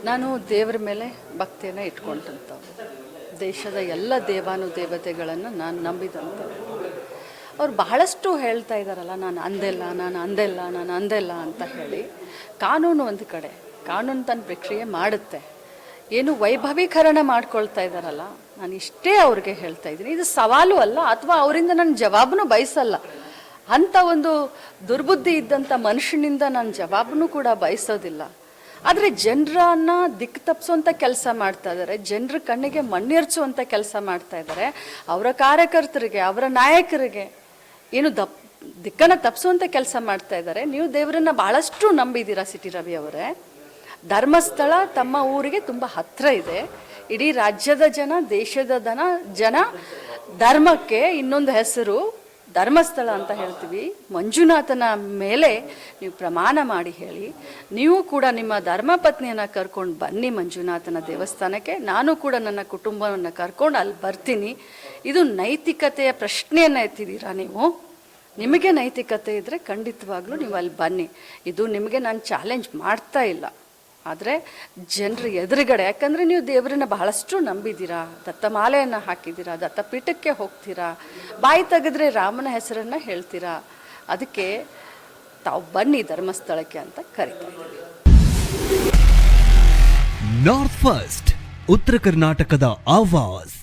ನಾನು ದೇವರ ಮೇಲೆ ಭಕ್ತಿಯನ್ನು ಇಟ್ಕೊಂಡಂಥವ್ರು. ದೇಶದ ಎಲ್ಲ ದೇವಾನುದೇವತೆಗಳನ್ನು ನಾನು ನಂಬಿದಂಥವ್ರು. ಅವ್ರು ಬಹಳಷ್ಟು ಹೇಳ್ತಾ ಇದ್ದಾರಲ್ಲ, ನಾನು ಅಂದೆಲ್ಲ ಅಂತ ಹೇಳಿ. ಕಾನೂನು ಒಂದು ಕಡೆ, ಕಾನೂನು ತನ್ನ ಪ್ರಕ್ರಿಯೆ ಮಾಡುತ್ತೆ. ಏನು ವೈಭವೀಕರಣ ಮಾಡ್ಕೊಳ್ತಾ ಇದ್ದಾರಲ್ಲ, ನಾನು ಇಷ್ಟೇ ಅವ್ರಿಗೆ ಹೇಳ್ತಾ ಇದ್ದೀನಿ, ಇದು ಸವಾಲು ಅಲ್ಲ, ಅಥವಾ ಅವರಿಂದ ನಾನು ಜವಾಬನ್ನು ಬಯಸಲ್ಲ. ಅಂಥ ಒಂದು ದುರ್ಬುದ್ಧಿ ಇದ್ದಂಥ ಮನುಷ್ಯನಿಂದ ನಾನು ಜವಾಬನ್ನು ಕೂಡ ಬಯಸೋದಿಲ್ಲ. ಆದರೆ ಜನರನ್ನು ದಿಕ್ಕು ತಪ್ಪಿಸುವಂಥ ಕೆಲಸ ಮಾಡ್ತಾ ಇದ್ದಾರೆ, ಜನರ ಕಣ್ಣಿಗೆ ಮಣ್ಣೆರ್ಚುವಂಥ ಕೆಲಸ ಮಾಡ್ತಾ ಇದ್ದಾರೆ. ಅವರ ಕಾರ್ಯಕರ್ತರಿಗೆ, ಅವರ ನಾಯಕರಿಗೆ ಏನು ದಿಕ್ಕನ್ನು ತಪ್ಪಿಸುವಂಥ ಕೆಲಸ ಮಾಡ್ತಾ ಇದ್ದಾರೆ. ನೀವು ದೇವರನ್ನು ಭಾಳಷ್ಟು ನಂಬಿದ್ದೀರಾ ಸಿಟಿ ರವಿ ಅವರೇ. ಧರ್ಮಸ್ಥಳ ತಮ್ಮ ಊರಿಗೆ ತುಂಬ ಹತ್ತಿರ ಇದೆ. ಇಡೀ ರಾಜ್ಯದ ಜನ, ದೇಶದ ಜನ ಧರ್ಮಕ್ಕೆ ಇನ್ನೊಂದು ಹೆಸರು ಧರ್ಮಸ್ಥಳ ಅಂತ ಹೇಳ್ತೀವಿ. ಮಂಜುನಾಥನ ಮೇಲೆ ನೀವು ಪ್ರಮಾಣ ಮಾಡಿ ಹೇಳಿ. ನೀವು ಕೂಡ ನಿಮ್ಮ ಧರ್ಮಪತ್ನಿಯನ್ನು ಕರ್ಕೊಂಡು ಬನ್ನಿ ಮಂಜುನಾಥನ ದೇವಸ್ಥಾನಕ್ಕೆ. ನಾನು ಕೂಡ ನನ್ನ ಕುಟುಂಬವನ್ನು ಕರ್ಕೊಂಡು ಅಲ್ಲಿ ಬರ್ತೀನಿ. ಇದು ನೈತಿಕತೆಯ ಪ್ರಶ್ನೆಯನ್ನು ಎತ್ತಿದ್ದೀರಾ ನೀವು. ನಿಮಗೆ ನೈತಿಕತೆ ಇದ್ದರೆ ಖಂಡಿತವಾಗ್ಲೂ ನೀವು ಅಲ್ಲಿ ಬನ್ನಿ. ಇದು ನಿಮಗೆ ನಾನು ಚಾಲೆಂಜ್ ಮಾಡ್ತಾ ಇಲ್ಲ, ಆದರೆ ಜನರ ಎದುರುಗಡೆ, ಯಾಕಂದರೆ ನೀವು ದೇವರನ್ನ ಬಹಳಷ್ಟು ನಂಬಿದ್ದೀರಾ, ದತ್ತಮಾಲೆಯನ್ನು ಹಾಕಿದ್ದೀರಾ, ದತ್ತಪೀಠಕ್ಕೆ ಹೋಗ್ತೀರಾ, ಬಾಯಿ ತೆಗೆದ್ರೆ ರಾಮನ ಹೆಸರನ್ನು ಹೇಳ್ತೀರಾ. ಅದಕ್ಕೆ ತಾವು ಬನ್ನಿ ಧರ್ಮಸ್ಥಳಕ್ಕೆ ಅಂತ ಕರೀತಾ ಇದ್ದೀವಿ. ನಾರ್ತ್ ಫಸ್ಟ್, ಉತ್ತರ ಕರ್ನಾಟಕದ ಆವಾಜ್.